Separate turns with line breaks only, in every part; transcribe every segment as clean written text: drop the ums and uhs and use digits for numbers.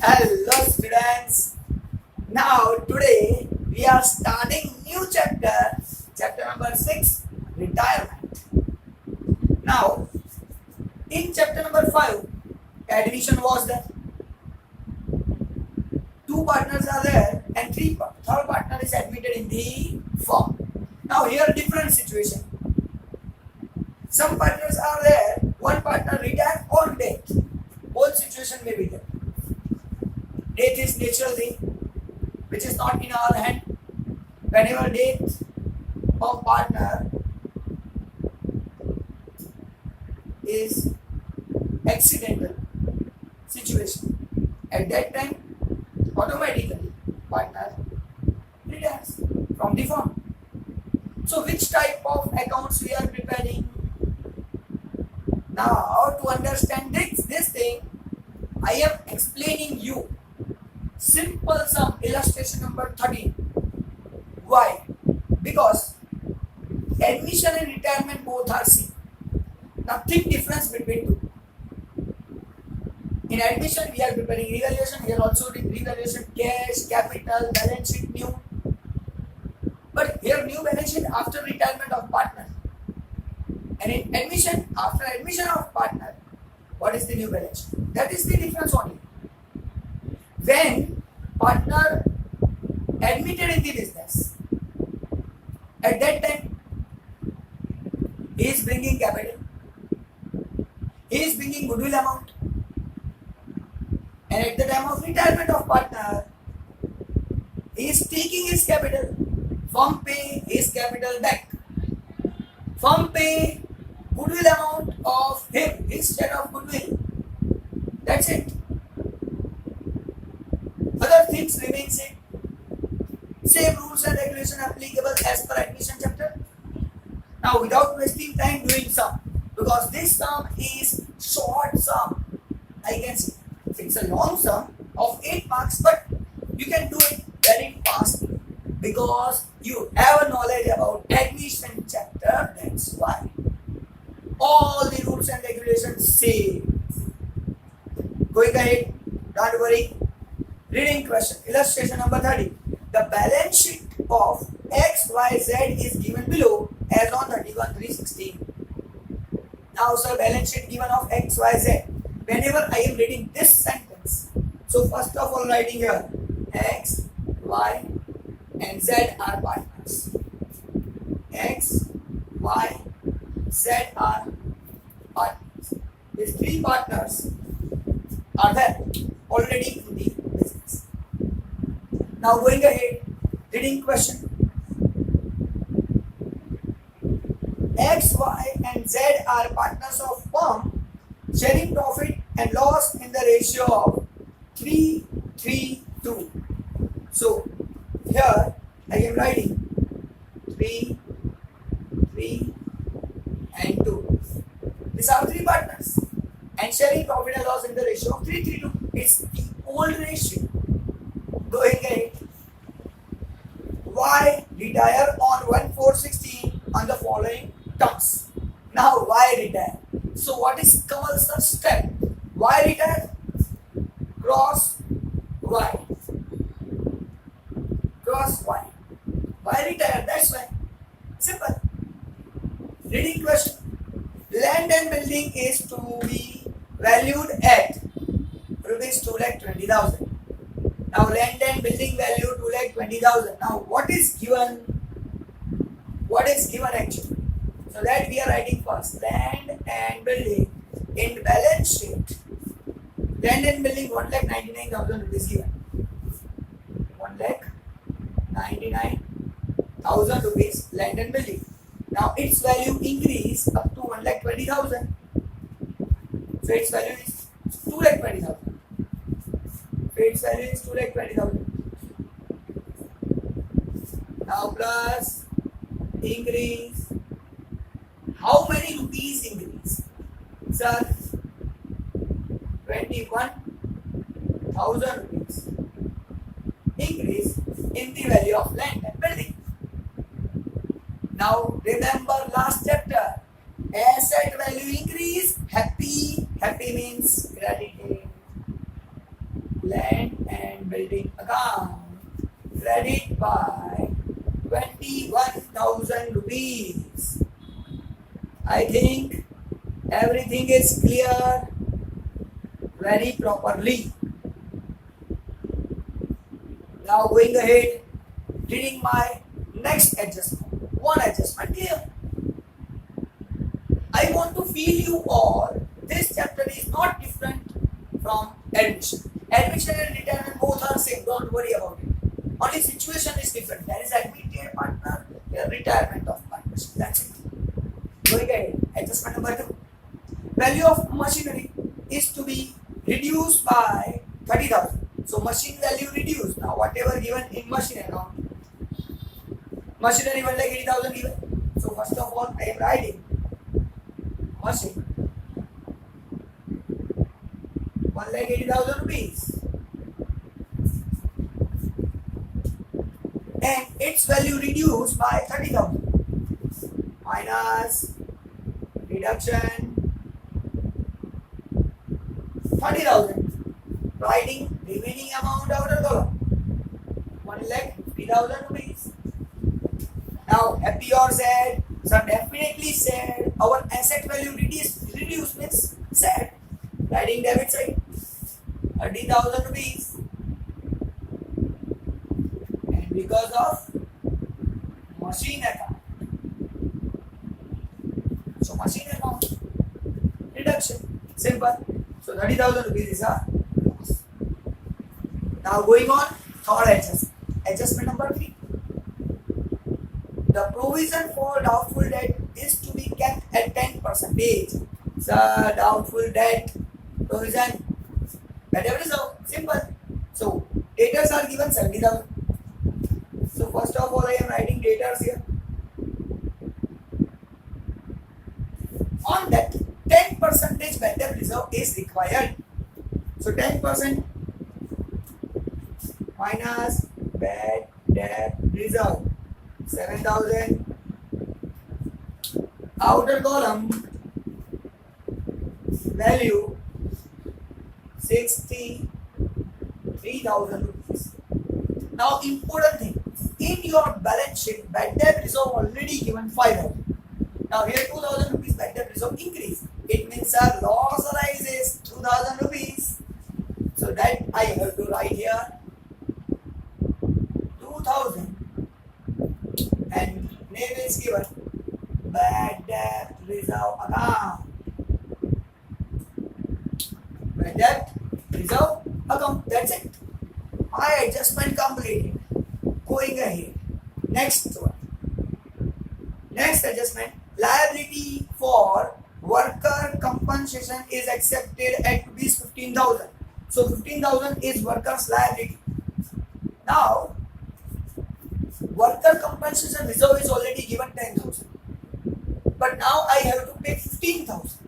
Hello students. Now today we are starting new chapter, chapter number 6, retirement. Now in chapter number 5, admission was there. Two partners are there and third partner is admitted in the firm. Now here different situation. Some partners are there, one partner retired or death. Both situation may be there. Death is natural thing which is not in our hand. Whenever death of partner is accidental situation, at that time automatically partner retires from the firm. So which type of accounts we are preparing? Now to understand this thing, I am explaining you simple sum, illustration number 13. Why? Because admission and retirement both are same. Nothing difference between two. In admission we are preparing revaluation, here also revaluation, cash, capital, balance sheet, new. But here new balance sheet after retirement of partner. And in admission, after admission of partner, what is the new balance sheet? That is the difference only. When partner admitted in the business, at that time he is bringing capital, he is bringing goodwill amount, and at the time of retirement of partner he is taking his capital. Firm pay his capital back. Firm pay goodwill amount of him, his share of goodwill. That's it. Other things remain same. Same rules and regulations applicable as per admission chapter. Now without wasting time doing sum, because this sum is short sum, I can see it's a long sum of 8 marks, but you can do it very fast because you have a knowledge about admission chapter. That's why all the rules and regulations same. Going ahead, don't worry. Reading question, illustration number 30. The balance sheet of XYZ is given below as on 31/3/16. Now sir, balance sheet given of XYZ. Whenever I am reading this sentence, so first of all writing here X, Y and Z are partners. X, Y, Z are partners. These three partners are there already in the business. Now going ahead, reading question. X, Y and Z are partners of firm sharing profit and loss in the ratio of 3:3:2. So here I am writing 3, 3 and 2. These are three partners and sharing profit and loss in the ratio of 3:3:2. It's the old ratio. Going ahead, Y retire on 1/4/16 on the following terms. Now Y retire. So what is Kamal's step? Y retire, cross Y. Cross Y. Y retire, that's why. Simple. Reading question. Land and building is to be valued at rupees 2,20,000. Now land and building value 2,20,000. Now what is given? What is given actually? So that we are writing first. Land and building in balance sheet. Land and building 1,99,000 rupees given. 1,99,000 rupees land and building. Now its value increase up to 1,20,000. So its value is 2,20,000. So its value is 2,20,000. Now plus increase. How many rupees increase? Sir, 21,000 rupees increase in the value of land and building. Now remember last chapter, asset value increase, happy means credited. land and building account, credit by 21,000 rupees. I think everything is clear very properly. Now going ahead, reading my next adjustment. One adjustment clear. I want to feel you all. This chapter is not different from admission. Admission and retirement both are same. Don't worry about it. Only situation is different. There is admitted partner, there retirement of partnership. That's it. Going ahead. Adjustment number 2. Value of machinery is to be reduced by 30,000. So machine value reduced. Now whatever given in machine account, machinery 1,80,000 given. So first of all, I am writing machine 1,80,000 rupees, and its value reduced by 30,000 minus reduction 30,000. Writing remaining amount outer column 1,50,000 rupees. Now happy or sad? So definitely sad. Our asset value reduced means sad. Writing debit side 30,000 rupees, and because of machine account, so machine account reduction, simple. So 30,000 rupees is a loss. Now going on, third adjustment. Adjustment number 3. The provision for doubtful debt is to be kept at 10%. So doubtful debt provision. Whatever is simple. So debtors are given 70,000. So first of all, I am writing debtors here. On that, 10% bad debt reserve is required. So 10% minus bad debt reserve 7,000. Outer column value 63,000 rupees. Now important thing, in your balance sheet bad debt reserve already given 5,000. Now here 2,000 rupees bad debt reserve increase. It means a loss arises 2,000 rupees. So that I have to write here 2,000 and name is given bad debt reserve account. Bad debt reserve account. That's it. My adjustment completed. Going ahead. Next one. Next adjustment. Liability for worker compensation is accepted at rupees 15,000. So 15,000 is workers' liability. Now worker compensation reserve is already given 10,000. But now I have to pay 15,000.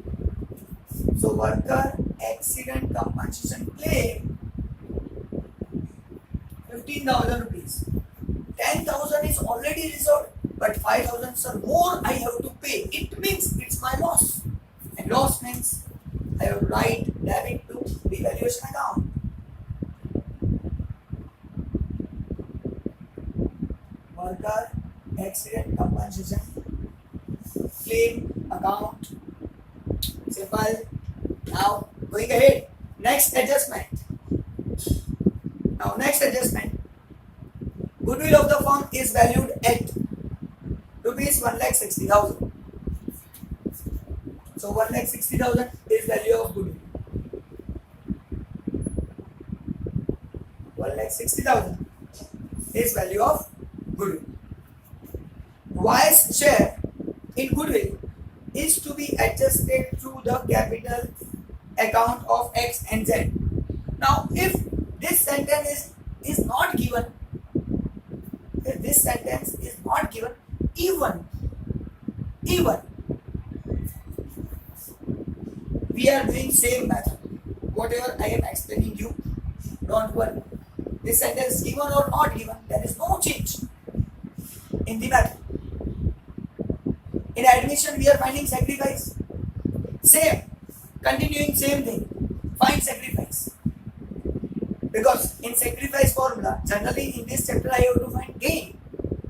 So worker accident compensation claim 15,000 rupees. 10,000 is already reserved, but 5,000 are more I have to pay. It means it's my loss. And loss means I have to write debit to revaluation account. Worker accident compensation claim account. Simple. Now going ahead. Next adjustment. Now next adjustment. Goodwill of the firm is valued at rupees 1,60,000. So 1,60,000 is value of goodwill. 1,60,000 is value of goodwill. Y's share in goodwill is to be adjusted through the capital account of X and Z. Now if this sentence is not given, if this sentence is not given, even we are doing same method. Whatever I am explaining you, don't worry. This sentence is given or not given, there is no change in the method. In admission, we are finding sacrifice. Same, continuing same thing. Find sacrifice. Because in sacrifice formula, generally in this chapter I have to find gain.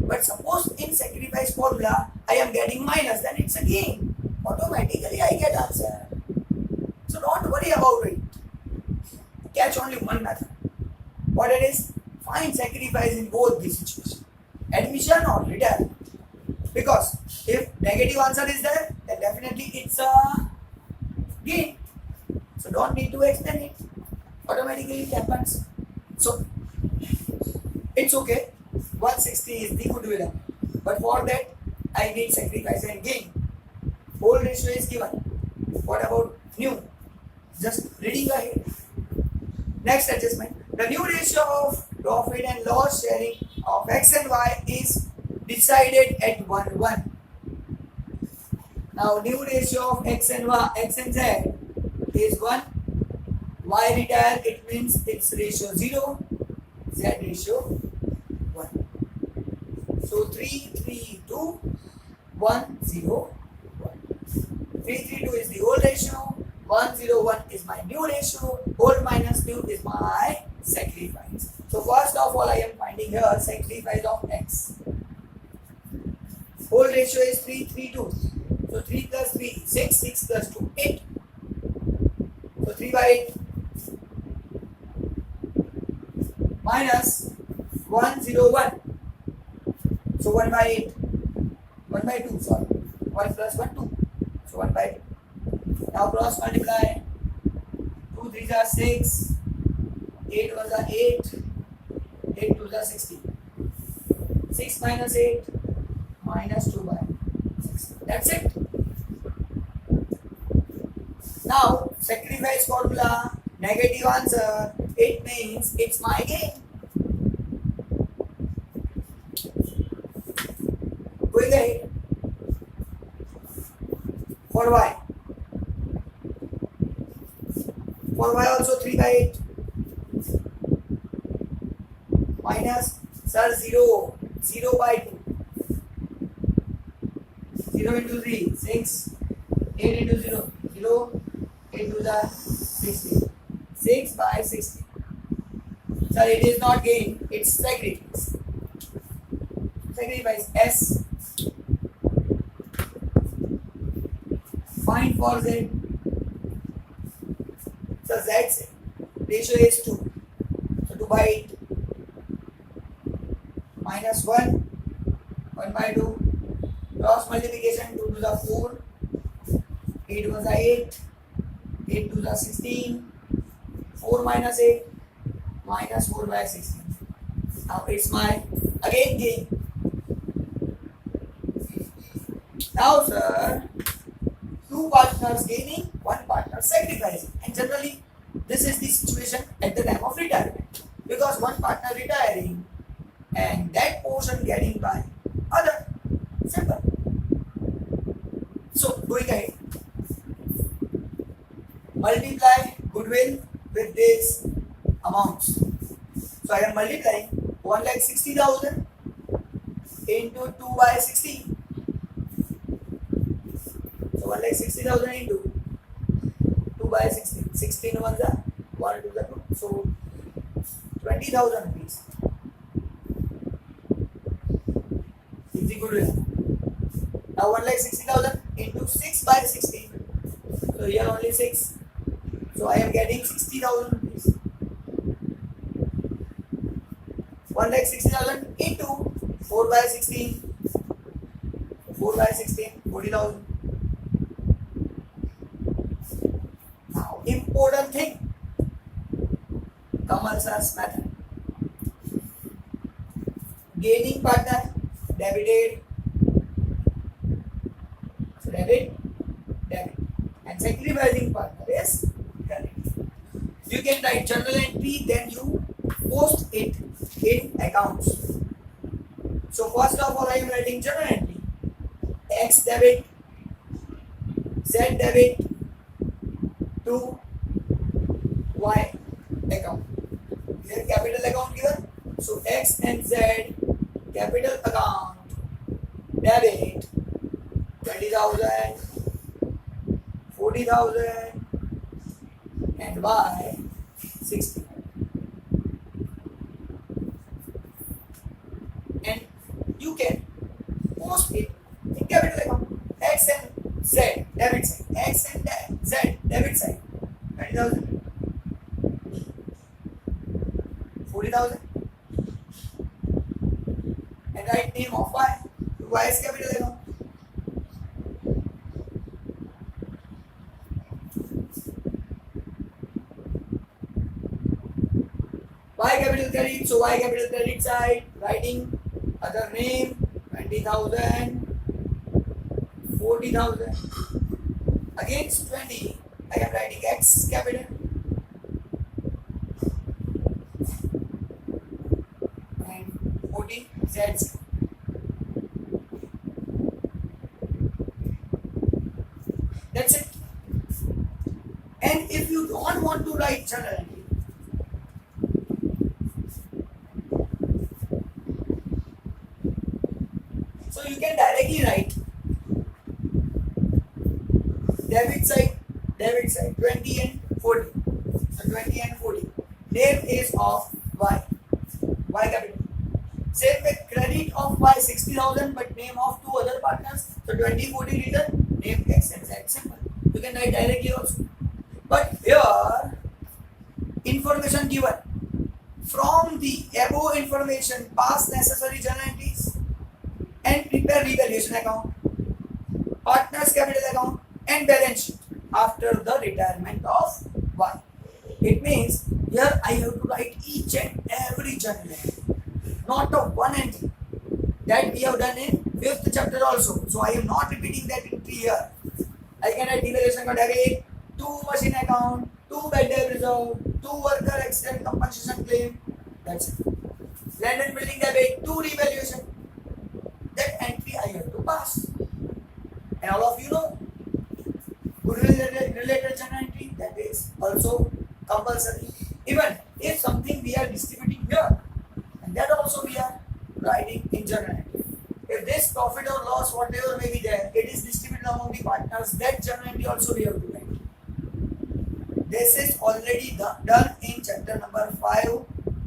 But suppose in sacrifice formula I am getting minus, then it's a gain. Automatically I get answer. So don't worry about it. Catch only one method. What it is? Find sacrifice in both these situations. Admission or retirement. Because if negative answer is there, then definitely it's a gain. So don't need to explain it. Automatically it happens. So it's okay. 160 is the goodwill. But for that, I need sacrifice and gain. Old ratio is given. What about new? Just reading ahead. Next adjustment. The new ratio of profit and loss sharing of X and Y is decided at 1:1. Now new ratio of X and Y, X and Z is 1. Y retire, it means its ratio 0. Z ratio 1. So 3, 3, 2, 1, 0, 1. 3, 3, 2 is the old ratio. 1, 0, 1 is my new ratio. Old minus new is my sacrifice. So first of all, I am finding here sacrifice of X. Old ratio is 3, 3, 2. So 3 plus 3, 6, 6 plus 2, 8. So 3 by 8 minus 1, 0, 1. So 1 by 8. 1 by 2, sorry. 1 plus 1, 2. So 1 by 8. Now cross multiply. 2 3s are 6. 8 1s are 8. 8 2s are 16. 6 minus 8 minus 2 by 6. That's it. Now sacrifice formula, negative answer, it means it's my gain. Going ahead. For Y. For Y also 3 by 8. Minus, sir, 0. 0 by 2. 0 into 3, 6. 8 into 0, 0. 8 to the 16. 6 by 16. Sir, it is not gain, it's sacrifice. Sacrifice S. Find for Z. So Z ratio is 2. So 2 by 8. Minus 1. 1 by 2. Cross multiplication 2 to the 4. 8 was 8. 8 to the 16. 4 minus 8. Minus 4 by 16. Now it's my again gain. Now sir, two partners gaining, one partner sacrificing, and generally this is the situation at the time of retirement, because one partner retiring and that portion getting by other. Simple. So going ahead, multiply goodwill with these amounts. So I am multiplying 1,60,000 into 2 by 16. So 1,60,000 into 2 by 16. 16 ones are 1 to the 2. So 20,000 rupees is the goodwill. Now 1,60,000 into 6 by 16. So here only 6. So I am getting 60,000 rupees. 1,60,000 into 4 by 16. 4 by 16, 40,000. Now, important thing, Kamal sir's method. Gaining partner, debited. So debit, debit. And sacrificing partner is credit. You can write journal entry, then you post it in accounts. So first of all, I am writing journal entry. X debit, Z debit to Y account. Here capital account given. So X and Z capital account debit 20,000, 40,000 and Y 60. 20,000, 40,000, and write name of Y. Y is capital account. Y capital credit, so Y capital credit side, writing other name 20,000, 40,000. Against 20, I am writing X capital and 40 Z. That's it. And if you don't want to write journal entry, so you can directly write debit side 20 and 40. So 20 and 40. Name is of Y. Y capital. Same with credit of Y 60,000 but name of two other partners. So 20, 40 return, name X and Z. Simple. You can write directly also. But here, information given. From the above information, pass necessary journal entries and prepare revaluation account, partners capital account and balance sheet after the retirement of Y. It means here I have to write each and every journal entry, not of one entry. That we have done in 5th chapter also. So I am not repeating that entry here. I can write revaluation account debit, 2 machine account, 2 bad debt reserve, 2 worker accident compensation claim. That's it. Land and building debit, 2 revaluation. That entry I have to pass. And all of you know, goodwill related journal entry, that is also compulsory. Even if something we are distributing here, and that also we are writing in journal entry. If this profit or loss, whatever may be there, it is distributed among the partners, that journal entry also we have to write. This is already done in chapter number 5,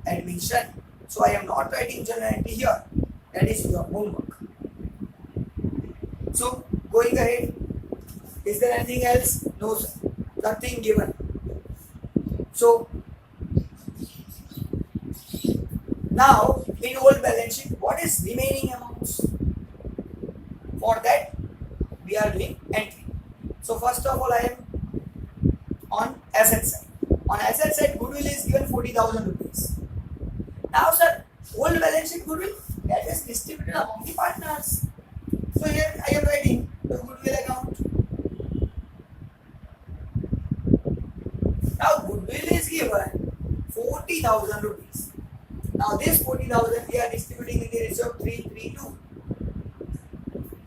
admission. So I am not writing journal entry here. That is your homework. So going ahead, is there anything else? No sir, nothing given. So now in old balance sheet, what is remaining amounts? For that we are doing entry. So first of all I am on asset side. On asset side, goodwill is given 40,000 rupees. Now sir, old balance sheet goodwill, that is distributed among the partners. So here I am writing the goodwill account. Now goodwill is given 40,000 rupees. Now this 40,000 we are distributing in the ratio of 3:3:2.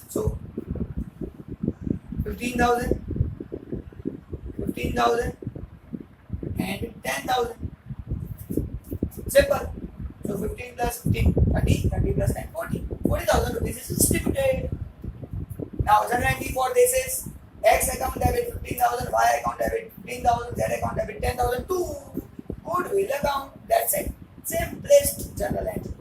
So 15,000, 15,000 and 10,000. Simple. So 15 plus 15, 30, 30 plus 10, 40. 40,000 rupees is distributed. Now journal entry for this is X account debit 15,000, Y account debit 15,000, Z account debit 10,000 to goodwill account. That's it. Simplest journal entry.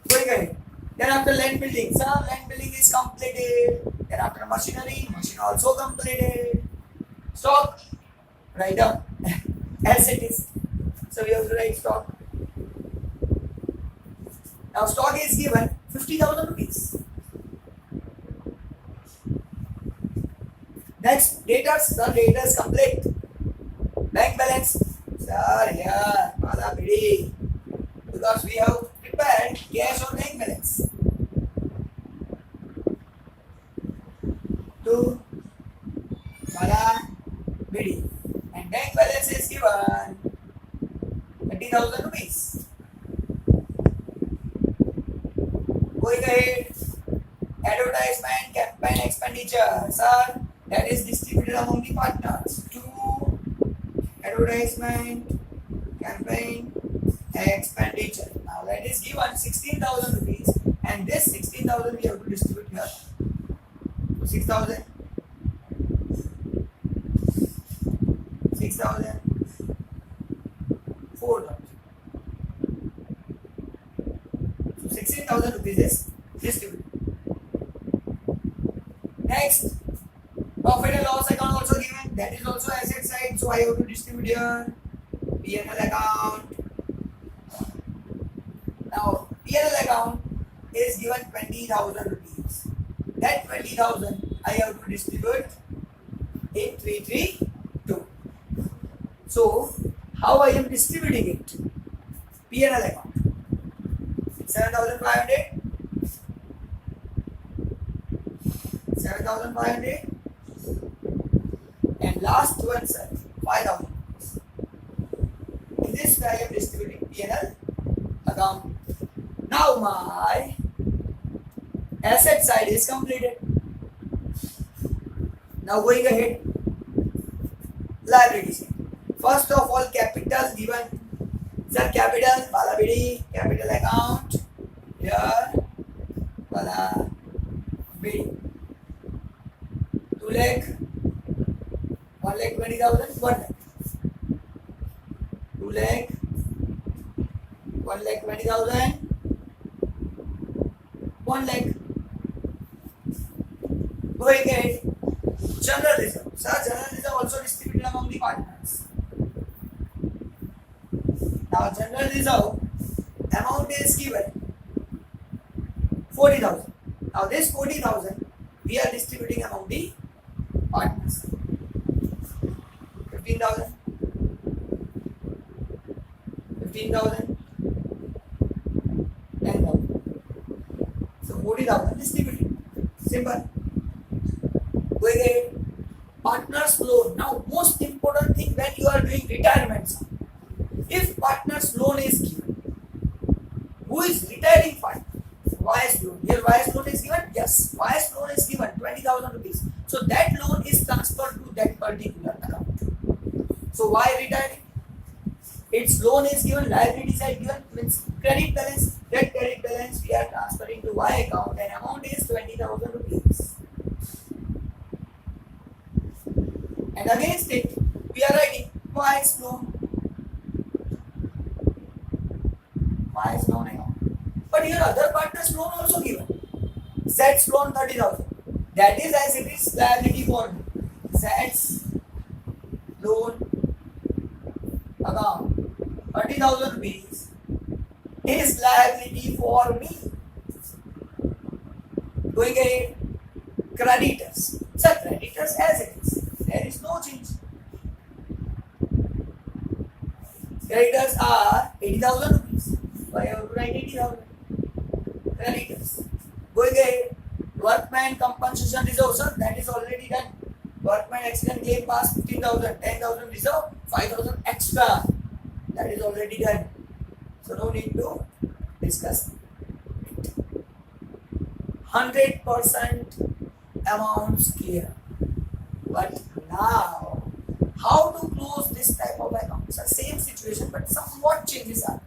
Going ahead. Then after land building, some land building is completed. Then after machinery, machine also completed. Stock, write down as it is. So we have to write stock. Now stock is given 50,000 rupees. Next, debtors, sir, debtors complete. Bank balance, sir, here, Mala Bidi. Because we have prepared cash or bank balance. To Mala Bidi. And bank balance is given 30,000 rupees. Going ahead, advertisement, campaign expenditure, sir, that is distributed among the partners. To advertisement, campaign, expenditure. Now that is given 16,000 rupees, and this 16,000 we have to distribute here. So 6,000, 6,000, 4,000. So 16,000 rupees is distributed. Next, profit and loss account also given. that is also asset side, so I have to distribute here P&L account. Now P&L account is given 20,000 rupees. That 20,000 I have to distribute in 332. So how I am distributing it? P&L account 7,500, 7,500, and last one sir 5,000. In this way I am distributing P&L account. Now my asset side is completed. Now going ahead, liability side. First of all, capital given. Sir, capital, Balabidi, capital account. Here, Balabidi. 2 lakh, 1 lakh 20,000, 1 lakh. 2 lakh, 1 lakh 20,000, 1 lakh. Going ahead, general reserve. Sir, general reserve also distributed among the partners. Now, general reserve amount is given 40,000. Now, this 40,000 we are distributing among the partners. 15,000, 15,000, 10,000. So 40,000 distributed. Simple. Going ahead. Partners loan. Now, most important thing when you are doing retirement. If partners loan is given, who is retiring fund? YS loan. Here YS loan is given? Yes. YS loan is given 20,000 rupees. So that loan is transferred to that particular account. So why retiring? Its loan is given, liability side given, means credit balance. That credit balance we are transferring to Y account and amount is 20,000 rupees. And against it, we are writing YS loan. YS loan account. But here other partners loan also given. Z's loan 30,000. That is as it is liability for me. Z's loan account 30,000 rupees is liability for me. Going ahead, creditors. So creditors as it is. There is no change. Creditors are 80,000 rupees. Why have to write 80,000? Creditors. Going ahead, workman compensation reserve, sir, that is already done. Workman accident claim pass 15,000, 10,000 reserve, 5,000 extra. That is already done. So no need to discuss it. 100% amounts clear. But now, how to close this type of accounts? The same situation, but somewhat changes are.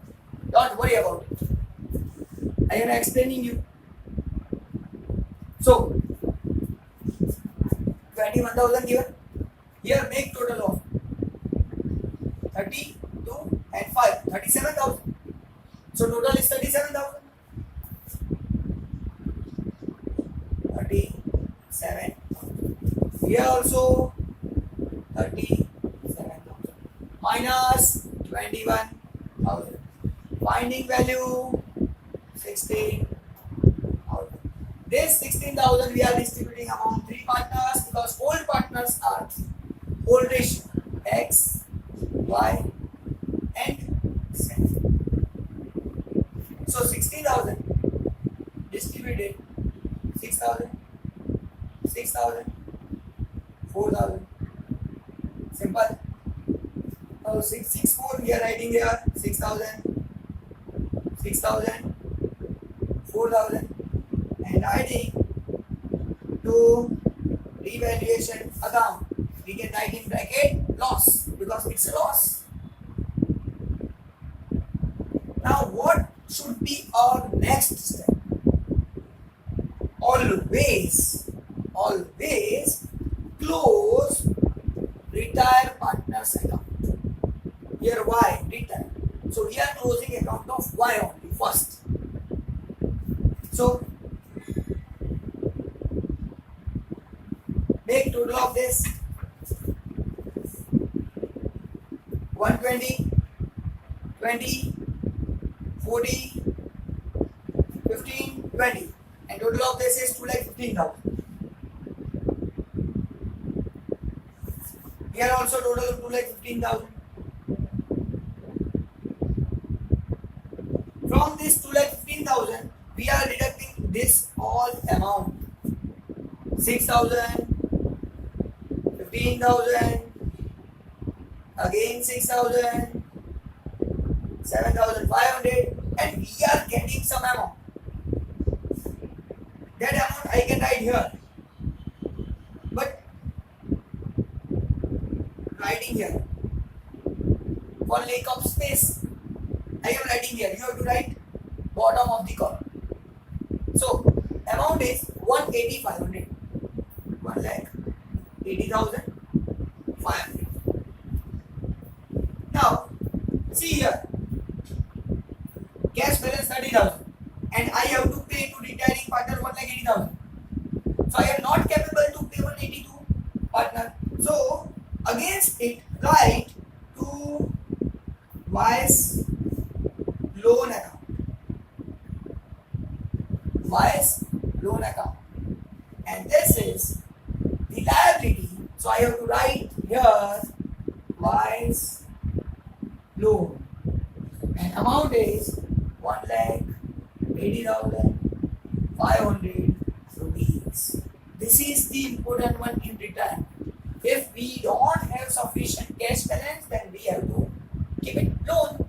Don't worry about it. I am explaining you. So, 21,000 given. Here make total of 32 and 5, 37,000. So total is 37,000. 37,000. Here also 37,000 minus 21,000. Finding value 16,000. This 16,000 we are distributing among 3 partners because old partners are old ratio X, Y, and Z. So 16,000 distributed 6,000, 6,000, 4,000. Simple. Now 664 we are writing here 6,000, 6,000, 4,000. And adding to revaluation account, we can write in bracket loss because it's a loss. Now, what should be our next step? Always close retire partners account. Here, Y retire. So we are closing account of Y only first. So make total of this 120, 20, 40, 15, 20, and total of this is 2,15,000. Here also total of 2,15,000. From this 2,15,000, we are deducting this all amount. 6,000, 15,000, again 6,000, 7,500, and we are getting some amount. That amount I can write here, but writing here for lack of space, I am writing here. You have to write bottom of the column. So amount is 180,500. 1,80,500. Now see here, cash balance 30,000, and I have to pay to retiring partner 1,80,000. So I am not capable to pay 180 to partner. So against it, write to Y's loan account. Y's loan account, and this is the liability. So I have to write here Y's loan, and amount is 1,80,500 rupees. This is the important one in return. If we don't have sufficient cash balance, then we have to keep it loan,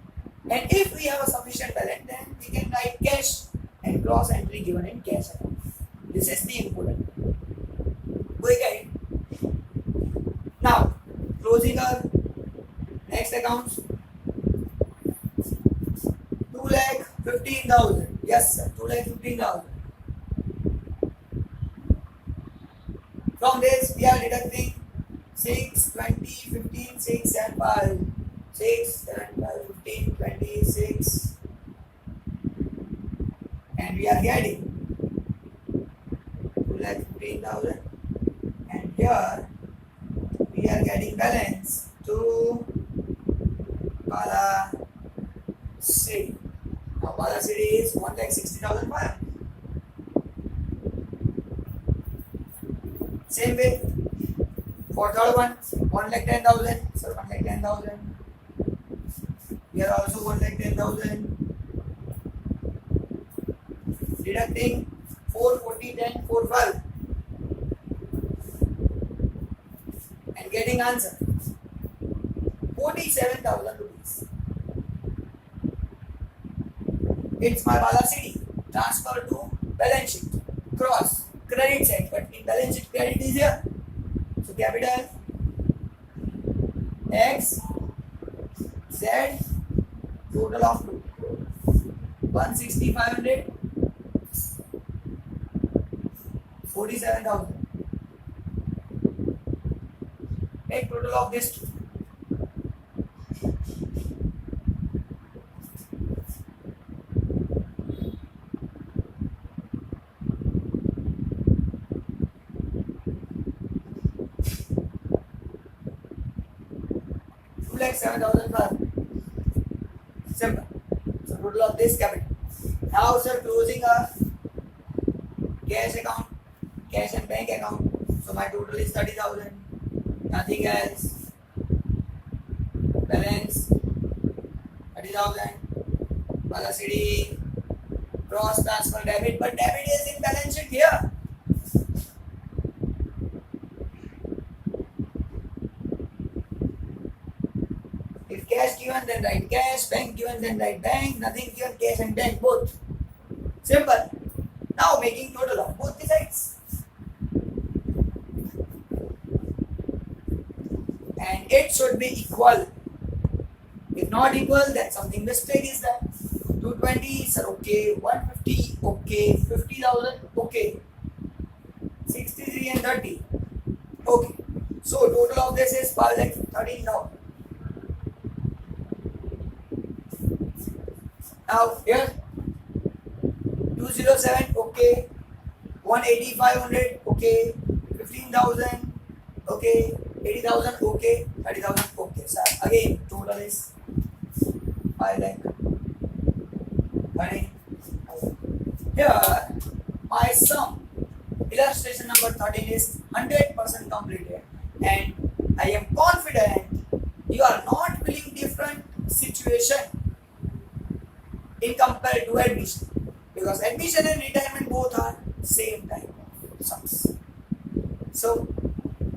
and if we have a sufficient balance, then we can write cash and cross entry given in cash account. This is the important. Going ahead. Now closing our next accounts. 2,15,000. Yes sir, 2,15,000. From this we are deducting 6, 20, 15, 6 and 5. 6, 7, 5, 15, 26, and we are getting 2,15,000, and here we are getting balance to Bala City. Now Bala City is 1,60,500. Same way for third one, 1,10,000. So 1,10,000. Here also 1,10,000. Deducting 440, 10, 45, and getting answer 47,000 rupees. It's my Bala City. Transfer to balance sheet. Cross credit side, but in balance sheet credit is here. So capital X Z, total of 160,500, 47,000. Take total of this two. Like 7,500. Simple. So total of this capital. Now sir, closing a cash account, cash and bank account. So my total is 30,000. Nothing else. Balance 30,000. Bala City. Cross transfer debit, but debit is in balance sheet here. If cash given, then write cash. Bank given, then write bank. Nothing given, cash and bank both. Simple. Now making total of both the sides. And it should be equal. If not equal, then something mistake is there. 220, sir, okay. 150, okay. 50,000, okay. 63 and 30, okay. So total of this is 5,13,000. Now here 207, okay. 180,500, okay. 15,000, okay. 80,000, okay. 30,000, okay. Okay, sir. Again, total is 5 lakh. Honey. Here, my sum, illustration number 13 is 100% completed, and I am confident you are not feeling different situation in compared to admission, because admission and retirement both are same type of sums. So,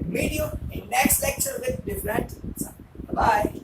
meet you in next lecture with different sum. Bye.